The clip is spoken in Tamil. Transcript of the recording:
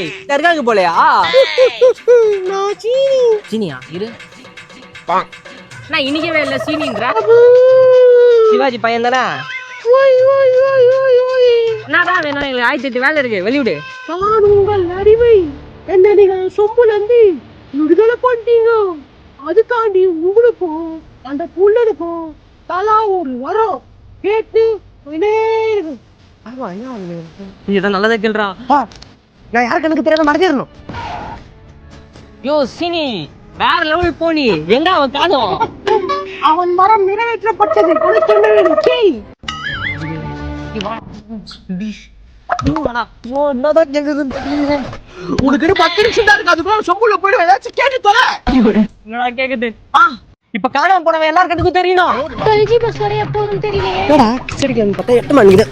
டேய் இருக்காங்க போலையா நான் சீனி. சீனியா இரு நான் இனிக்கவே இல்லை சீனின்ற சிவாஜி பையன் தானே என்னதான் வேணும் எங்களுக்கு 1008 வேலை இருக்கு வெளிவிடு நான் உங்கள் அடிமை. என்ன நீங்கள் சொம்புலந்து விடுதலை பண்ணிட்டீங்க. அதுக்காண்டி உங்களுக்கும் அந்த புள்ளனுக்கும் தலா ஒரு வரம் கேட்டு இருக்கும். நீ இதான் நல்லதா கேள்றா நான் யாருக்கு எனக்கு தெரியாத மறைஞ்சிடணும். யோ சீனி வேற லெவல் போனி எங்க அவன் காணோம் அவன் மரம் நிறைவேற்றப்பட்டது. உனக்கு 10 நிமிஷம் தான் இருக்கு. அதுக்குள்ள சொம்புல போயிடு. ஏதாச்சும் கேட்டு தொலை. என்னடா கேக்குது இப்ப காணாம போனவன் எல்லாருக்கும் தெரியணும் எப்போதும் தெரியல. சரி பார்த்தா 8 மணிக்கு